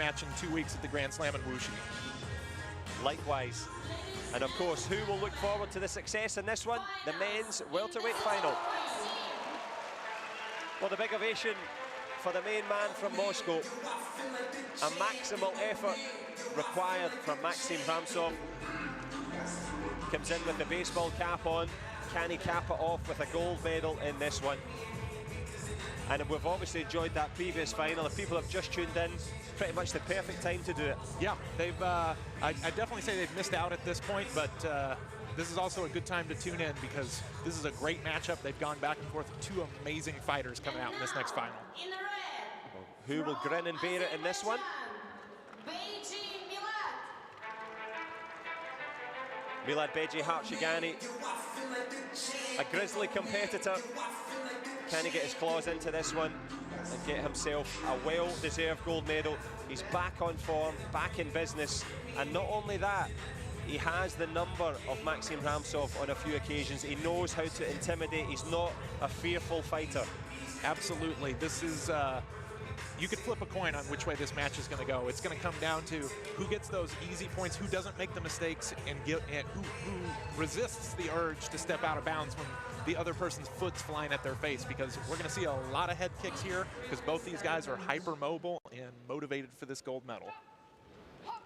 match in 2 weeks at the Grand Slam in Wuxi. Likewise. And of course, who will look forward to the success in this one? The men's welterweight final. Well, the big ovation for the main man from Moscow. A maximal effort required from Maxim HRAMCOV. Comes in with the baseball cap on. Can he cap it off with a gold medal in this one? And we've obviously enjoyed that previous final. If people have just tuned in, pretty much the perfect time to do it. Yeah, they've. I definitely say they've missed out at this point, but this is also a good time to tune in because this is a great matchup. They've gone back and forth with two amazing fighters coming out in this next final. Who will grin and bear it in this one? Milad HARCHEGANI, a grizzly competitor. Can he get his claws into this one and get himself a well-deserved gold medal? He's back on form, back in business, and not only that, he has the number of Maxim HRAMCOV on a few occasions. He knows how to intimidate. He's not a fearful fighter. Absolutely. This is, you could flip a coin on which way this match is going to go. It's going to come down to who gets those easy points, who doesn't make the mistakes, and who resists the urge to step out of bounds when the other person's foot's flying at their face, because we're going to see a lot of head kicks here because both these guys are hyper-mobile and motivated for this gold medal.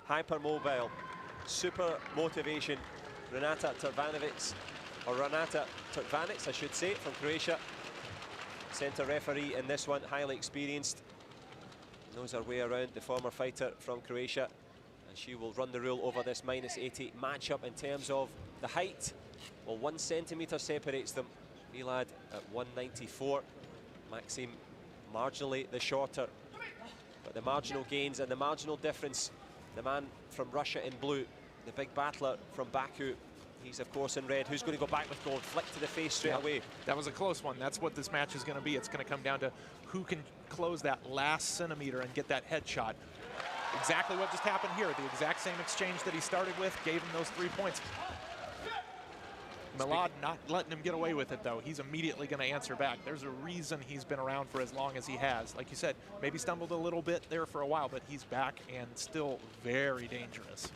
Hyper-mobile, super motivation. Renata Turvanovic, or Renata Turvanic, I should say, from Croatia. Center referee in this one, highly experienced. Knows her way around, the former fighter from Croatia. And she will run the rule over this -80 matchup in terms of the height. Well, 1 centimetre separates them. Milad at 194. Maxim marginally the shorter. But the marginal gains and the marginal difference, the man from Russia in blue, the big battler from Baku, he's of course in red. Who's going to go back with gold? Flick to the face straight away. That was a close one. That's what this match is going to be. It's going to come down to who can close that last centimeter and get that headshot. Exactly what just happened here. The exact same exchange that he started with gave him those 3 points. Milad not letting him get away with it, though. He's immediately going to answer back. There's a reason he's been around for as long as he has. Like you said, maybe stumbled a little bit there for a while, but he's back and still very dangerous.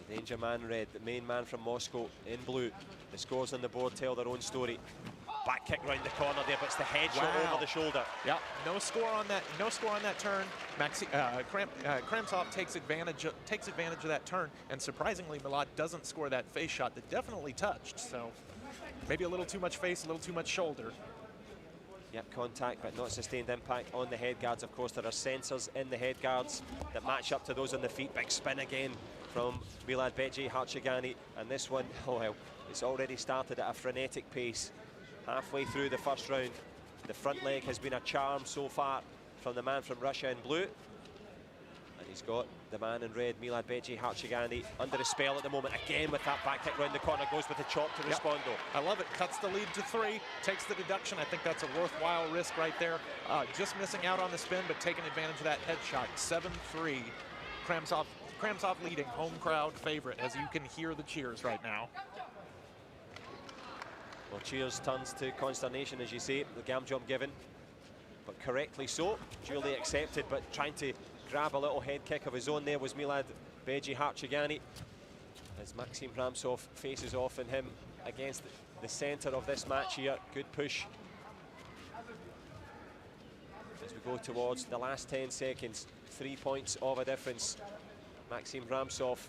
The danger man red, the main man from Moscow in blue. The scores on the board tell their own story. Back kick round the corner there, but it's the headshot over the shoulder. Yeah, no score on that. No score on that turn. HRAMCOV takes advantage of that turn, and surprisingly, Milad doesn't score that face shot that definitely touched. So maybe a little too much face, a little too much shoulder. Yep, contact, but not sustained impact on the head guards. Of course, there are sensors in the head guards that match up to those on the feet. Big spin again from Milad HARCHEGANI, and this one, oh well, it's already started at a frenetic pace. Halfway through the first round, the front leg has been a charm so far from the man from Russia in blue. And he's got the man in red, Milad HARCHEGANI, under a spell at the moment. Again with that back kick round the corner, goes with the chop to respond though. I love it, cuts the lead to 3, takes the deduction. I think that's a worthwhile risk right there. Just missing out on the spin, but taking advantage of that headshot. 7-3, HRAMCOV leading, home crowd favorite, as you can hear the cheers right now. Well, cheers turns to consternation, as you say, the gam jump given, but correctly so, duly accepted, but trying to grab a little head kick of his own there was Milad HARCHEGANI, as Maxim HRAMCOV faces off in him against the center of this match here. Good push. As we go towards the last 10 seconds, 3 points of a difference. Maxim HRAMCOV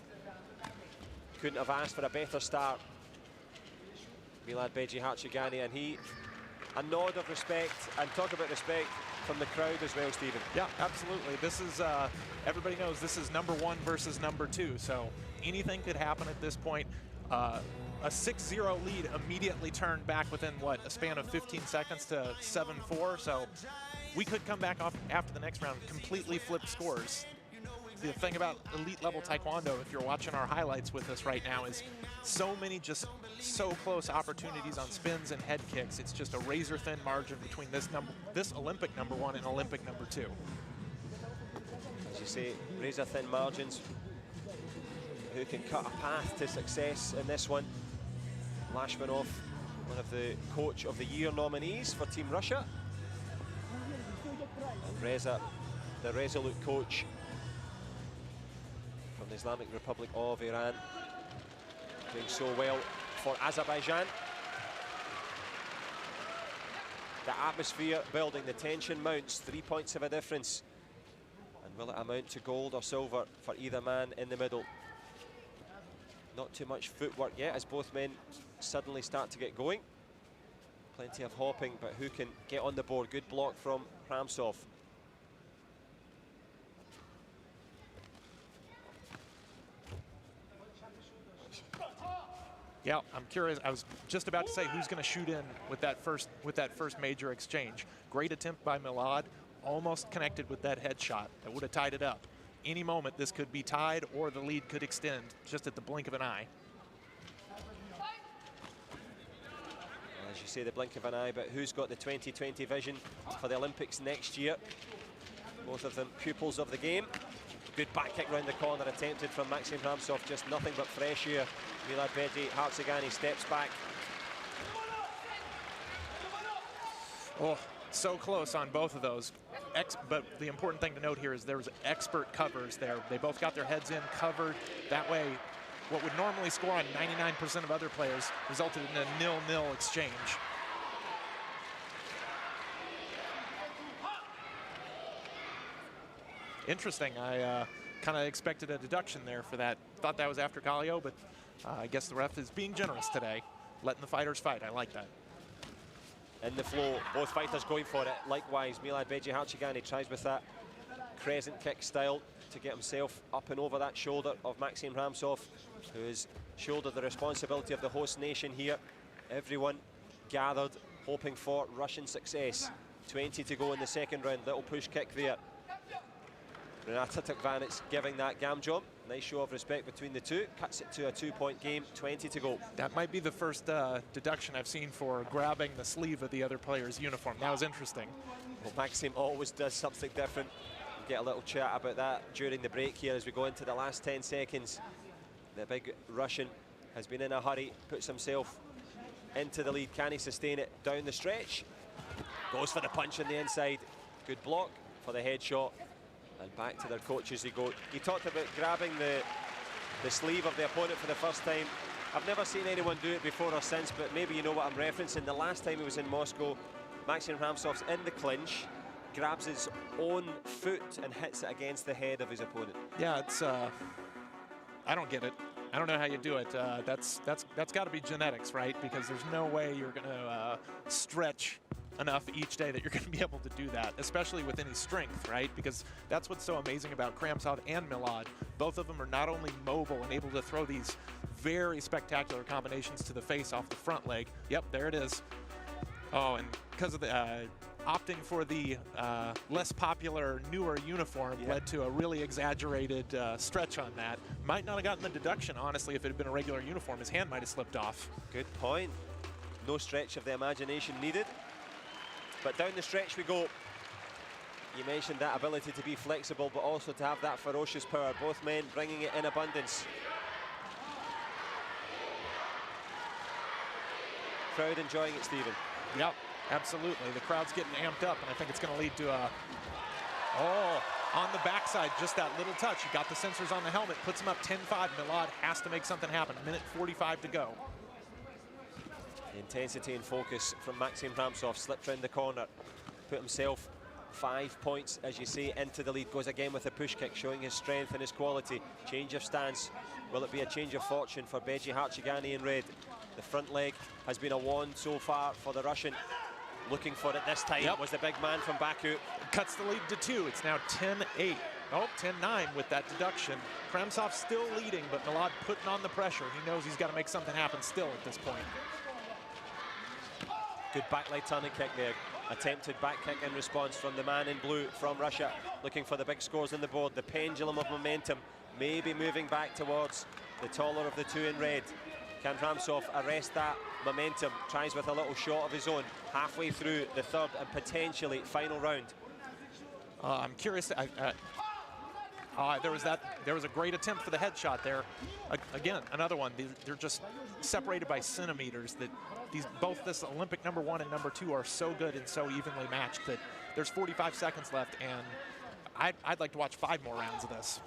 couldn't have asked for a better start. Milad HARCHEGANI, and a nod of respect, and talk about respect from the crowd as well, Stephen. Yeah, absolutely. This is, everybody knows this is #1 versus #2, so anything could happen at this point. A 6-0 lead immediately turned back within, what, a span of 15 seconds to 7-4, so we could come back off after the next round, completely flip scores. The thing about elite level taekwondo, if you're watching our highlights with us right now, is so many just so close opportunities on spins and head kicks. It's just a razor thin margin between this Olympic #1 and Olympic #2. As you say, razor thin margins. Who can cut a path to success in this one? Lashmanov, one of the Coach of the Year nominees for Team Russia. Reza, the resolute coach from the Islamic Republic of Iran, doing so well for Azerbaijan. The atmosphere building, the tension mounts, 3 points of a difference. And will it amount to gold or silver for either man in the middle? Not too much footwork yet as both men suddenly start to get going. Plenty of hopping, but who can get on the board? Good block from HRAMCOV. Yeah, I'm curious. I was just about to say who's going to shoot in with that first major exchange. Great attempt by Milad, almost connected with that headshot that would have tied it up. Any moment this could be tied or the lead could extend just at the blink of an eye. As you say, the blink of an eye, but who's got the 2020 vision for the Olympics next year? Both of them pupils of the game. Good back kick round the corner attempted from Maxim HRAMCOV, just nothing but fresh air. Milad-BEIGI, HARCHEGANI steps back. Oh, so close on both of those. But the important thing to note here is there was expert covers there. They both got their heads in, covered. That way, what would normally score on 99% of other players resulted in a 0-0 exchange. Interesting. I kind of expected a deduction there for that. Thought that was after Kallio, but I guess the ref is being generous today, letting the fighters fight. I like that. In the flow, both fighters going for it. Likewise, Milad-BEIGI, HARCHEGANI tries with that crescent kick style to get himself up and over that shoulder of Maxim HRAMCOV, who has shouldered the responsibility of the host nation here. Everyone gathered, hoping for Russian success. 20 to go in the second round. Little push kick there. Renata Tukvanets giving that gam jump. Nice show of respect between the two. Cuts it to a 2-point game, 20 to go. That might be the first deduction I've seen for grabbing the sleeve of the other player's uniform. That was interesting. Well, Maxim always does something different. We'll get a little chat about that during the break here as we go into the last 10 seconds. The big Russian has been in a hurry, puts himself into the lead. Can he sustain it down the stretch? Goes for the punch on the inside. Good block for the headshot. And back to their coaches they go. He talked about grabbing the sleeve of the opponent for the first time. I've never seen anyone do it before or since, but maybe you know what I'm referencing. The last time he was in Moscow, Maxim HRAMCOV's in the clinch, grabs his own foot and hits it against the head of his opponent. Yeah, it's I don't get it. I don't know how you do it. That's got to be genetics, right? Because there's no way you're going to stretch enough each day that you're going to be able to do that, especially with any strength, right? Because that's what's so amazing about HRAMCOV and Milad. Both of them are not only mobile and able to throw these very spectacular combinations to the face off the front leg. Yep, there it is. Oh, and because of the opting for the less popular, newer uniform led to a really exaggerated stretch on that. Might not have gotten the deduction, honestly, if it had been a regular uniform. His hand might have slipped off. Good point. No stretch of the imagination needed. But down the stretch we go. You mentioned that ability to be flexible, but also to have that ferocious power. Both men bringing it in abundance. Crowd enjoying it, Stephen. Yep, absolutely. The crowd's getting amped up, and I think it's going to lead to a... Oh, on the backside, just that little touch. He got the sensors on the helmet, puts him up 10-5. Milad has to make something happen. 1:45 to go. The intensity and focus from Maxim HRAMCOV. Slipped round the corner, put himself 5 points, as you say, into the lead. Goes again with a push kick, showing his strength and his quality. Change of stance. Will it be a change of fortune for BEIGI HARCHEGANI in red? The front leg has been a wand so far for the Russian. Looking for it this time was the big man from Baku. Cuts the lead to 2. It's now 10-8. Oh, 10-9 with that deduction. HRAMCOV still leading, but Milad putting on the pressure. He knows he's got to make something happen still at this point. Good back leg turning kick there. Attempted back kick in response from the man in blue from Russia. Looking for the big scores on the board. The pendulum of momentum maybe moving back towards the taller of the two in red. Can HRAMCOV arrest that momentum? Tries with a little shot of his own halfway through the third and potentially final round. I'm curious. There was a great attempt for the headshot there. Again, another one. They're just separated by centimeters. That both this Olympic #1 and #2 are so good and so evenly matched that There's 45 seconds left, and I'd like to watch 5 more rounds of this.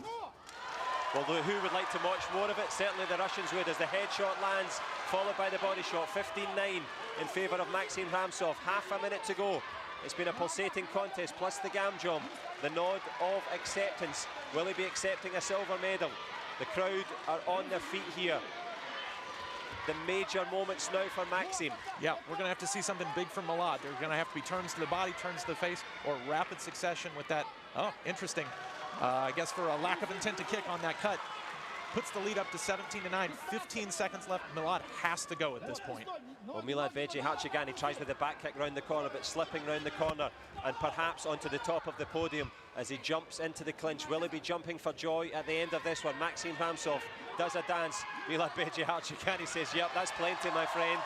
Well, who would like to watch more of it? Certainly the Russians would, as the headshot lands, followed by the body shot. 15-9 in favour of Maxim Hramtsov. Half a minute to go. It's been a pulsating contest, plus the Gamjom. The nod of acceptance. Will he be accepting a silver medal? The crowd are on their feet here. The major moments now for Maxim. Yeah, we're going to have to see something big from Milad. There's going to have to be turns to the body, turns to the face, or rapid succession with that. Oh, interesting. I guess for a lack of intent to kick on that cut. Puts the lead up to 17-9. 15 seconds left. Milad has to go at this point. Well, Milad-BEIGI HARCHEGANI tries with the back kick round the corner, but slipping round the corner and perhaps onto the top of the podium as he jumps into the clinch. Will he be jumping for joy at the end of this one? Maxim Hramtsov does a dance. Milad-BEIGI HARCHEGANI says, yep, that's plenty, my friend.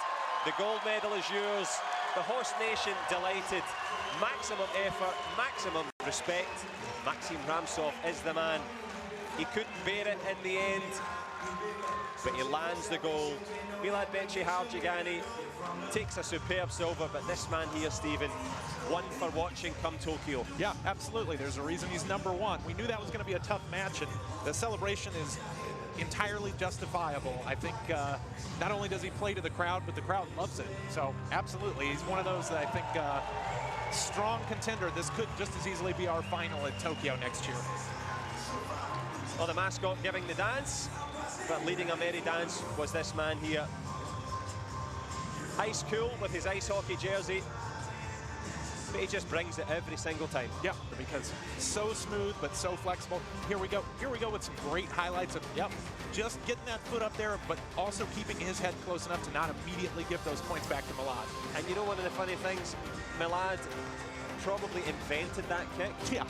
The gold medal is yours. The host nation delighted. Maximum effort, maximum respect. Maxim Hramtsov is the man. He couldn't bear it in the end, but he lands the gold. Milad-BEIGI HARCHEGANI takes a superb silver, but this man here, Stephen, one for watching come Tokyo. Yeah, absolutely. There's a reason he's #1. We knew that was going to be a tough match, and the celebration is entirely justifiable. I think not only does he play to the crowd, but the crowd loves it. So absolutely, he's one of those that I think strong contender. This could just as easily be our final at Tokyo next year. Well, the mascot giving the dance, but leading a merry dance was this man here. Ice cool with his ice hockey jersey, but he just brings it every single time. Yeah, because so smooth, but so flexible. Here we go with some great highlights of, yep, just getting that foot up there, but also keeping his head close enough to not immediately give those points back to Milad. And you know one of the funny things, Milad probably invented that kick. Yeah,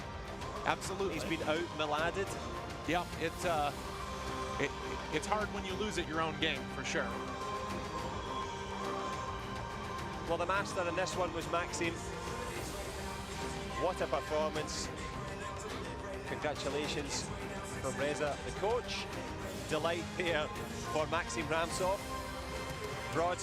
absolutely. He's been out-Miladed. Yeah, it's hard when you lose at your own game, for sure. Well, the master in this one was Maxim. What a performance. Congratulations from Reza, the coach. Delight there for Maxim Hramtsov. Broad